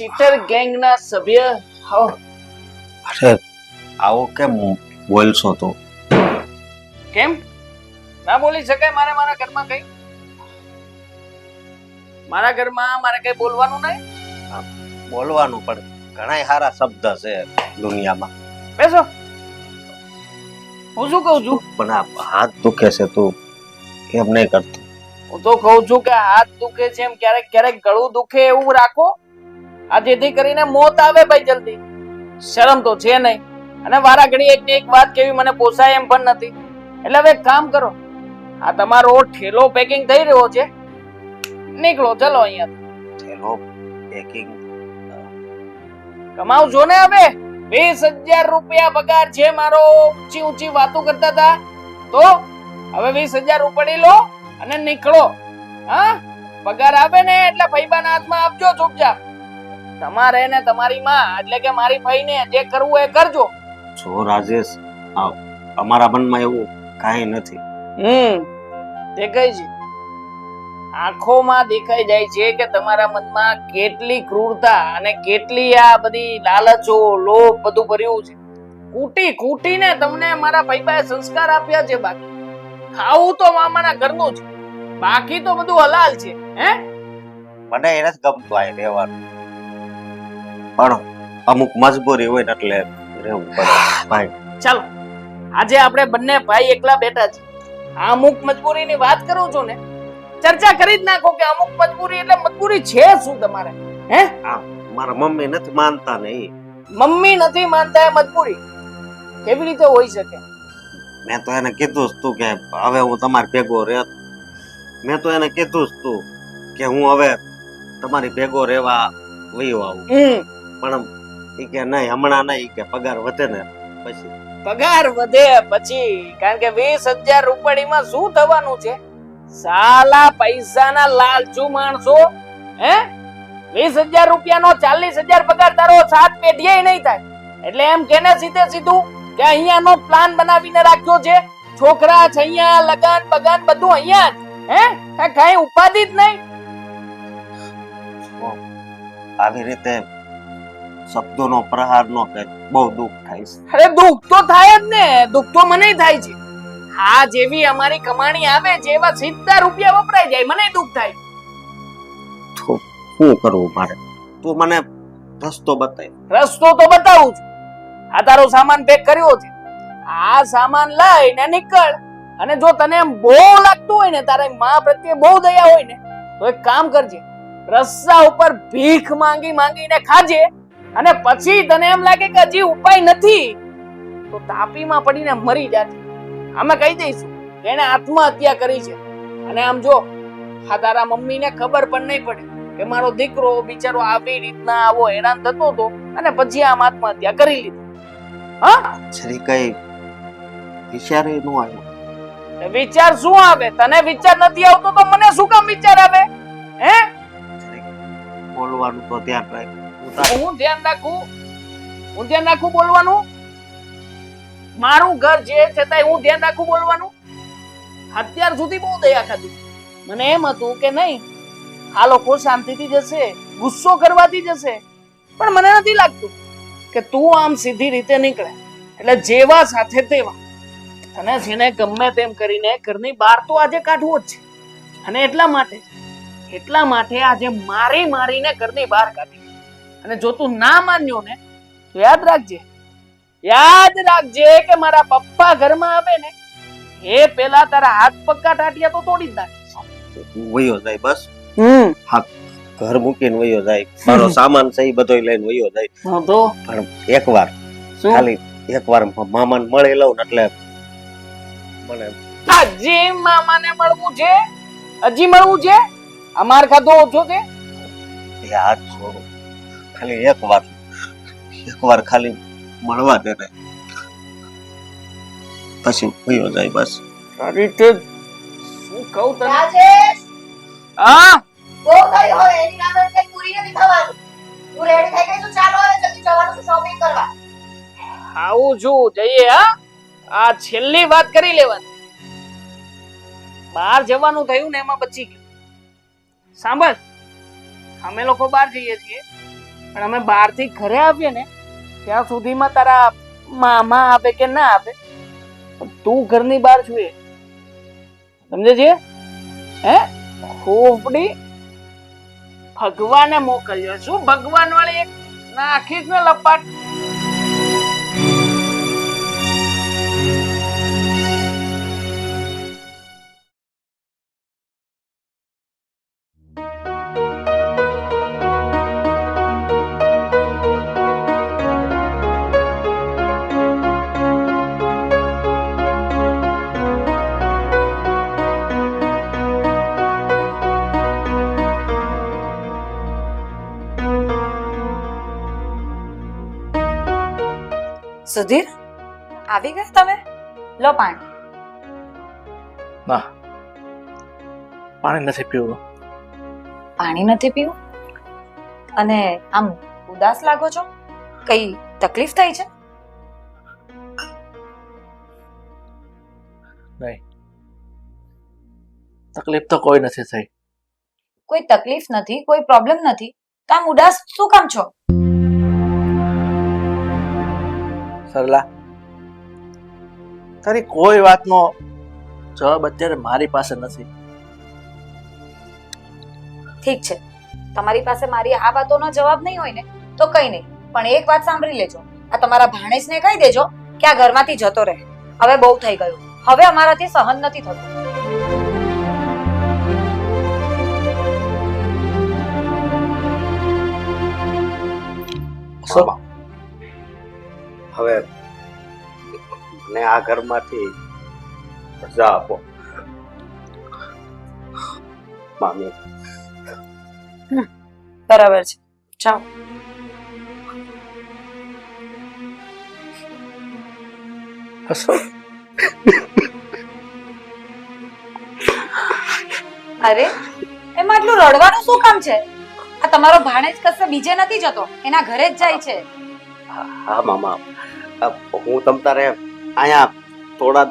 ચીટર ગેંગના સભ્ય આવો. અરે આવો કેમ બોલશો તો? કેમ ના બોલી શકાય? મારા ઘરમાં કઈ મારે કઈ બોલવાનું નહીં? બોલવાનું પણ ઘણા સારા શબ્દ છે દુનિયામાં. બેસો. હું શું કહું છું? પણ આ હાથ દુખે છે તું કેમ નહીં કરતો? હું તો કહું છું કે હાથ દુખે છે એમ ક્યારેક ક્યારેક ગળું દુખે એવું રાખો. આ જેથી કરીને મોત આવે ભાઈ જલ્દી. શરમ તો છે નહીં. અને વારા ઘડી એક ને એક વાત કેવી મને પોસાય એમ પણ નથી. એટલે હવે એક કામ કરો, આ તમારો ઠેલો પેકિંગ થઈ રહ્યો છે, નીકળો ચલો અહીંયા. થેલો પેકિંગ કમાવજો ને હવે. 20,000 રૂપિયા પગાર છે મારો. ઊંચી ઊંચી વાતો કરતા હતા તો હવે 20,000 ઉપાડી લો અને નીકળો. હા, પગાર આવે ને એટલે ફઈબાના હાથમાં આપજો ચૂપચાપ. તમારે ને તમારી માં એટલે કે મારી ફઈને જે કરવું એ કરજો. જો રાજેશ, અમારા મનમાં એવું કાંઈ નથી. દેખાય છે, આંખોમાં દેખાઈ જાય છે કે તમારા મનમાં કેટલી ક્રૂરતા અને કેટલી આ બધી લાલચો લોભ બધું ભર્યું છે. કૂટીને તમને મારા ભાઈબાએ સંસ્કાર આપ્યા છે. બાકી ખાવું તો મામાના ઘરનું છે, બાકી તો બધું હલાલ છે. હે, મને એ નથી ગમતું આ રહેવાનું, પણ અમુક મજબૂરી હોય ને એટલે રહેવું પડે ભાઈ. ચાલો આજે આપણે બંને ભાઈ એકલા બેઠા છે. આ અમુક મજબૂરીની વાત કરું છું ને, ચર્ચા કરી જ નાખો કે અમુક મજબૂરી એટલે મજબૂરી છે શું તમારે? હે, મારા મમ્મી નથી માનતા ને. મમ્મી નથી માનતા એ મજબૂરી કેવી રીતે હોઈ શકે? મેં તો એને કીધું જ તું કે હવે હું તમારી ભેગો રહે. મેં તો એને કીધું જ તું કે હું હવે તમારી ભેગો રહેવા વયો આવું. પણ ઈ કે નહીં, હમણાં નહીં, કે પગાર વધે ને પછી. પગાર વધે પછી? કારણ કે 20,000 રૂપિયામાં શું થવાનું છે? સાલા પૈસાના લાલચુ માણસો. હે, 20,000 રૂપિયાનો 40,000 પગાર તારો 7 પેઢીએ નહીં થાય. એટલે એમ કેને સીધે સીધું કે અહીંયાનો પ્લાન બનાવીને રાખ્યો છે. છોકરા છે અહીંયા, લગન બગન બધું અહીંયા જ. હે, કઈ ઉપાધિ જ નહીં. આવી રીતે શબ્દોનો પ્રહાર નો કે બહુ દુઃખ થાય છે. અરે દુઃખ તો થાય જ ને, દુઃખ તો મને થાય છે. હા, જેવી અમારી કમાણી આવે છે એવા સીધા રૂપિયા વપરાઈ જાય, મને દુઃખ થાય. તો શું કરવું મારે? તું મને રસ્તો બતાય. રસ્તો તો બતાવું છું. આ તારો સામાન પેક કર્યો છે, આ સામાન લઈને નીકળ. અને જો તને એમ બહુ લાગતું હોય ને, તારા માં પ્રત્યે બહુ દયા હોય ને, તો એક કામ કરજે, રસ્તા ઉપર ભીખ માંગીને ખાજે. અને પછી તને એમ લાગે કે હજી ઉપાય નથી તો તાપીમાં પડીને મરી જાજે. અમે કહી દઈશું કે એને આત્મહત્યા કરી છે. અને આમ જો, આ તારા મમ્મીને ખબર પણ નહીં પડે કે મારો દીકરો બિચારો આવી રીતના આવો હેરાન થતો હતો અને પછી આમ આત્મહત્યા કરી લીધી. હા, શ્રી કઈ વિચારે નો આવ્યો? વિચાર શું આવે? તને વિચાર નથી આવતો તો મને શું કામ વિચાર આવે? હે, બોલવાનું તો ધ્યાન રાખ. હું ધ્યાન રાખું બોલવાનું? મારું ઘર છે છતાંય હું ધ્યાન રાખું બોલવાનું? અત્યાર સુધી બહુ દયા ખાધી. મને એમ હતું કે નહીં, આ લોકો શાંતિથી જશે, ગુસ્સો કરવાથી જશે. પણ મને નથી લાગતું કે તું આમ સીધી રીતે નીકળે. એટલે જેવા સાથે તેવા તને જેને ગમે તેમ કરીને ઘરની બહાર તો આજે કાઢવો જ છે. અને એટલા માટે આજે મારીને ઘરની બહાર કાઢી. અને જો તું ના માન્યો ને તો યાદ રાખજે કે મારા પપ્પા ઘરમાં આવે ને એ પેલા તારા હાથ પગ ટાટિયા તો તોડી જ નાખીશ. વયો જાય બસ. હા, ઘર મૂકીને વયો જાય. મારો સામાન છે બધો લઈને વયો જાય. તો પણ ખાલી એકવાર મામાને મળી લઉં એટલે મને હજી મામાને મળવું છે? અમાર ખાધો ઓછો છે? યાદ છોડો, ખાલી એકવાર ખાલી મળવા દે ને પછી વયો જાય બસ. શું કહું તને? રાજેશ, હા, બહુ થઈ હોય એની નામે કઈ પૂરી નથી થવાની. તું રેડી થઈ ગઈ છું? ચાલો હવે જલ્દી જવાનું છે શોપિંગ કરવા. આવું છું, જઈએ. હા, આ છેલ્લી વાત કરી લેવાની. બહાર જવાનું થયું ને એમાં બચી ગયું. સાંભળ, અમે લોકો બહાર જઈએ છીએ પણ અમે બહારથી ઘરે આવીએ ને ત્યાં સુધીમાં તારા મામા આપે કે ના આપે, તું ઘરની બહાર છું સમજે છે હે? ખોપડી ભગવાને મોકલ્યો. શું ભગવાન વાળી એક નાખીશ ને લપાટ. સુધીર, આવી ગયા તમે? લો પાણી. ના, પાણી નથી પીવું. પાણી નથી પીવું? અને આમ ઉદાસ લાગો છો? કઈ તકલીફ થઈ છે? નહીં, તકલીફ તો કોઈ નથી થઈ. કોઈ તકલીફ નથી, કોઈ પ્રોબ્લેમ નથી, તો આમ ઉદાસ શું કામ છો? સરલા, તારી કોઈ વાતનો જવાબ અત્યારે મારી પાસે નથી. ઠીક છે, તમારી પાસે મારી આ વાતોનો જવાબ નહીં હોય ને તો કઈ નહીં, પણ એક વાત સાંભળી લેજો. આ તમારા ભાણેજને કહી દેજો કે આ ઘરમાંથી જતો રહે. હવે બહુ થઈ ગયું, હવે અમારાથી સહન નથી થતું. હવે મને આ ઘરમાંથી રજા આપો મામી. બરાબર છે, જાઓ. હસો. અરે એમાં આટલું રડવાનું શું કામ છે? આ તમારો ભાણેજ કશે બીજે નથી જતો, એના ઘરે જ જાય છે. હા મામા, હું તમ તારે અહીંયા થોડા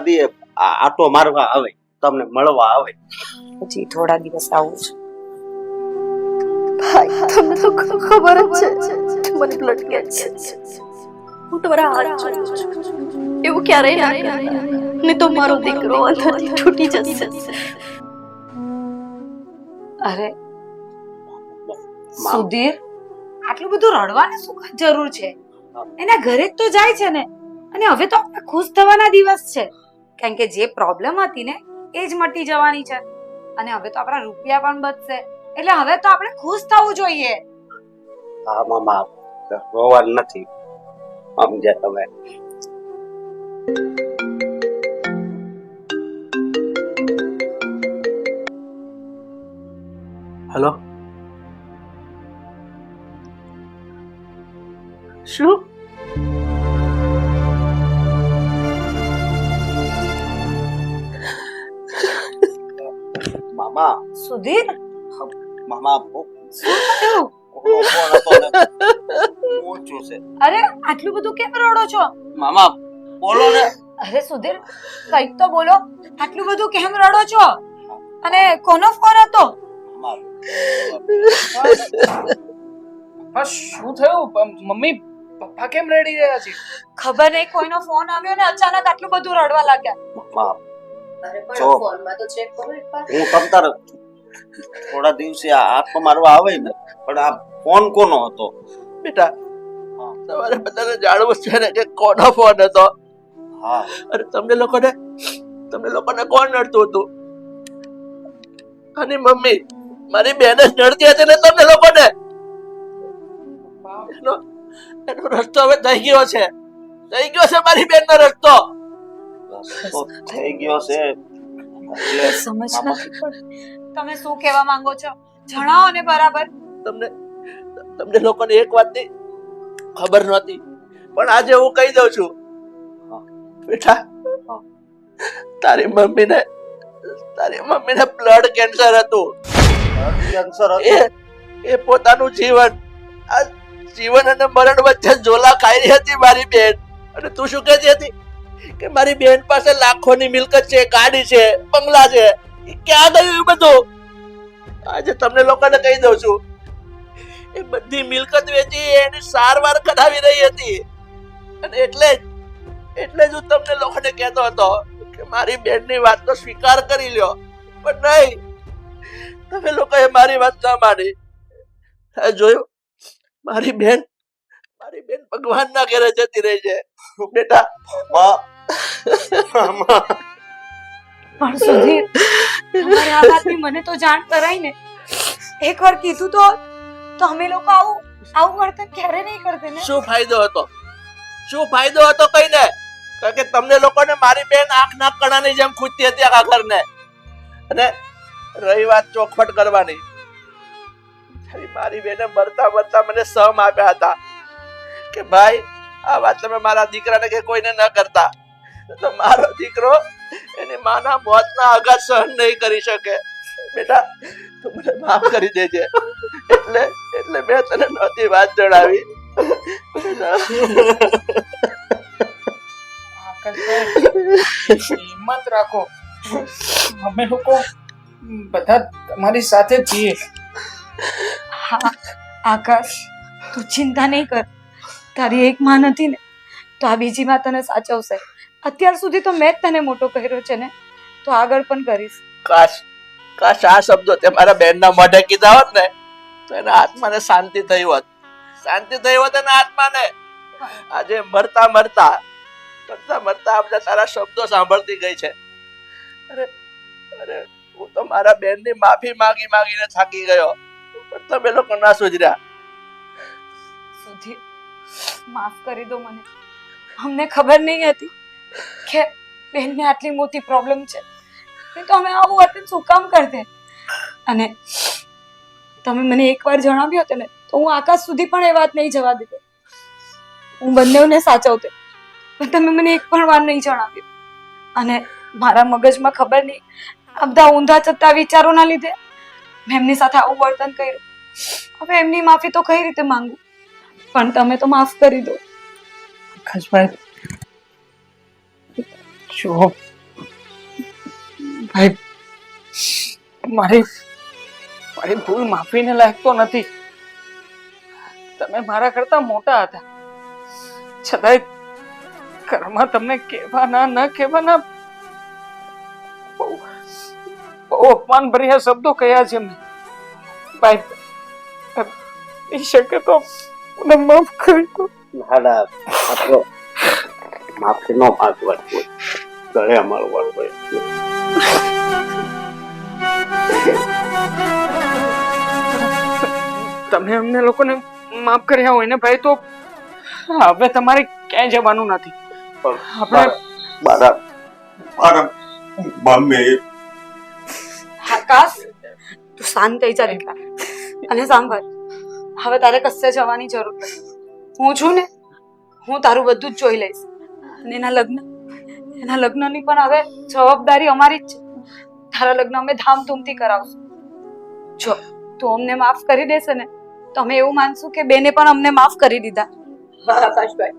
દીએ આટો મારવા આવે, તમને મળવા આવે. હજી થોડા દિવસ આવું છે. ભાઈ, તમને તો ખબર જ છે મને બ્લડ કેન્સર છે. હું તમારા હાથ જોડું છું, એવું ક્યારેય ના કરતા, નહીં તો મારો દીકરો અંદરથી તૂટી જશે. અરે સુધીર, આટલું બધું રડવાની શું જરૂર છે? એના ઘરે જ તો જાય છે ને. અને હવે તો આપણે ખુશ થવાના દિવસ છે, કારણ કે જે પ્રોબ્લેમ હતી ને એ જ મટી જવાની છે. અને હવે તો આપણા રૂપિયા પણ બચશે, એટલે હવે તો આપણે ખુશ થવું જોઈએ. હા મામા, રોવાનું નથી, સમજ્યા તમે? હેલો, શું? મામા, સુધીર, મામા શું થયું? ફોન હતો ને, ઊંચું છે. અરે આટલું બધું કેમ રડો છો? મામા બોલો ને. અરે સુધીર, કંઈક તો બોલો. આટલું બધું કેમ રડો છો? અને કોનો ફોન હતો? હા, શું થયું? મમ્મી પપ્પા કેમ રડી રહ્યા છે? ખબર નહીં, કોઈનો ફોન આવ્યો ને અચાનક આટલું બધું રડવા લાગ્યા. મામા, અરે જો. પણ ફોનમાં તો ચેક કરો એકવાર. હું તમ તારે થોડા દિવસે આટો મારવા આવે ને, પણ આ ફોન કોનો હતો? બેટા, તમારે બધાને જાણવું છે ને કે કોનો ફોન હતો. હા, અરે તમને લોકોને કોણ નડતું હતું? અને મમ્મી, મારી બેન જ નડતી હતી ને તમને લોકોને. એનો રસ્તો હવે થઈ ગયો છે, મારી બેન નો રસ્તો. રસ્તો થઈ ગયો છે એટલે સમજ નથી પડતી. તમે શું કહેવા માંગો છો? જણાવો ને બરાબર. તમને લોકોને એક વાતની ખબર નહોતી, પણ આજે હું કહી દઉં છું. બેટા, તારી મમ્મીને બ્લડ કેન્સર હતું. કેન્સર એ પોતાનું જીવન અને મરણ વચ્ચે ઝોલા ખાઈ રહી હતી મારી બેન. અને તું શું કહેતી હતી કે મારી બેન પાસે લાખોની મિલકત છે, ગાડી છે, બંગલા છે. ક્યાં ગયું એ બધું? આજે તમને લોકોને કહી દઉં છું, એ બધી મિલકત વેચી એની સારવાર કરાવી રહી હતી. અને એટલે જ હું તમને લોકોને કહેતો હતો કે મારી બેનની વાત તો સ્વીકાર કરી લ્યો, પણ નહીં, તમે લોકોએ મારી વાત ન માની. આ જોયું, મારી બેન ભગવાનના ઘરે જતી રહી છે બેટા. પણ સુધીર, તમારે આ વાતની મને તો જાણ કરાઈ ને. એકવાર કીધું તો અમે લોકો આવું વર્તન ક્યારે નહીં કરતે ને. શું ફાયદો હતો કઈને? કારણ કે તમને લોકોને મારી બેન આંખના કણાની જેમ ખૂટતી હતી આખા ઘરને. અને રહી વાત ચોખવટ કરવાની, મારી બેને મરતા મને સમ આપ્યા હતા કે ભાઈ આ વાત તમે મારા દીકરાને કે કોઈને ન કરતા, તો મારો દીકરો એની માના મોતના આઘાત સહન નહીં કરી શકે. બેટા તું મને માફ કરી દેજે. એટલે મેં તને નહોતી વાત જણાવી. હિંમત રાખો, અમે લોકો બધા તમારી સાથે છીએ. હા આકાશ, તું ચિંતા નહીં કર. તારી એક માં નથી ને, તો આ બીજી માં તને સાચવશે. અત્યાર સુધી તો મેં જ તને મોટો કર્યો છે ને, તો આગળ પણ કરીશ. કાશ આ શબ્દો તે મારા બેનના મોઢે કીધા હોત ને, તો એના આત્માને શાંતિ થઈ હોત એના આત્માને. આજે મરતા આપણે તારા શબ્દો સાંભળતી ગઈ છે. અરે હું તો મારા બેનની માફી માગીને થાકી ગયો, પણ તમે લોકો ના સુધર્યા. સુધીર, માફ કરી દો મને. અમને ખબર નહીં હતી કે બેનને આટલી મોટી પ્રોબ્લેમ છે, નહીં તો અમે આવું વર્તન શું કામ કરતે. અને તમે મને એકવાર જણાવ્યું હતું ને, તો હું આકાશ સુધી પણ એ વાત નહીં જવા દીધી. હું બંનેઓને સાચવતે, પણ તમે મને એક પણ વાર નહીં જણાવ્યું. અને મારા મગજમાં ખબર નહીં આ બધા ઊંધા ચત્તા વિચારોના લીધે મેં એમની સાથે આવું વર્તન કર્યું. હવે એમની માફી તો કઈ રીતે માંગુ, પણ તમે તો માફ કરી દો. આકાશભાઈ, જો ભાઈ, મારી ભૂલ માફીને લાયક તો નથી. તમે મારા કરતા મોટા હતા, છતાંય ઘરમાં તમને કહેવાના ન કહેવાના બહુ અપમાન ભર્યા શબ્દો કહ્યા છે મેં. ભાઈ, એ શકે તો મને માફ કરી દો. માફી નો માંગવા ગળે મળવાનું હોય. તમે અમને લોકોને માફ કર્યા હોય ને ભાઈ, તો હવે તમારે ક્યાંય જવાનું નથી. આપણે આકાશ, તું શાંત થઈ જા દીકરા. અને સાંભળ, હવે તારે કશે જવાની જરૂર નથી. હું છું ને, હું તારું બધું જ જોઈ લઈશ. અને એના લગ્નની પણ હવે જવાબદારી અમારી જ છે. તારા લગ્ન અમે ધામધૂમથી કરાવશું. જો તું અમને માફ કરી દેશે ને, તો અમે એવું માનશું કે બેને પણ અમને માફ કરી દીધા. હા આકાશભાઈ,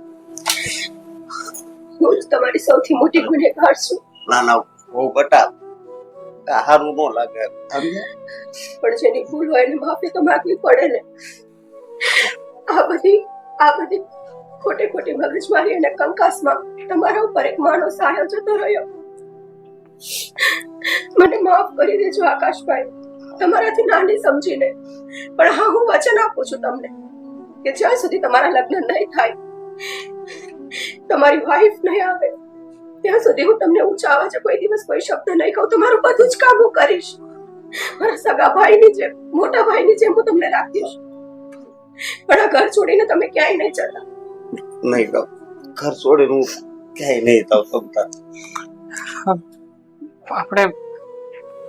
હું જ તમારી સૌથી મોટી ગુનેગાર છું. ના બહુ બટા, હારું ન લાગે. પણ જેની ભૂલ હોય એને માફી તો માંગવી પડે ને. આ બધી ખોટી મગજમારી અને કંકાસમાં તમારા ઉપર એક માનો સાયો જતો રહ્યો. મને માફ કરી દેજો આકાશભાઈ, તમારાથી નાની સમજીને. પણ હા, હું વચન આપું છું તમને કે જ્યાં સુધી તમારા લગ્ન નહીં થાય, તમારી વાઈફ નહીં આવે, ત્યાં સુધી હું તમને ઊંચા અવાજે કોઈ દિવસ કોઈ શબ્દ નહીં કહું. તમારું બધું જ કામ હું કરીશ. મારા સગા ભાઈની જેમ, મોટા ભાઈની જેમ હું તમને રાખીશ. પણ આ ઘર છોડીને તમે ક્યાંય નહીં જતા. નહીં તો ઘર છોડીને હું ક્યાંય નહીં જાઉં. તમતા આપણે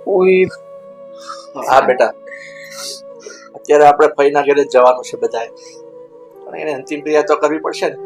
કોઈ હા બેટા, અત્યારે આપણે ફઈના ઘરે જવાનું છે બધાએ, પણ એને અંતિમ ક્રિયા તો કરવી પડશે ને.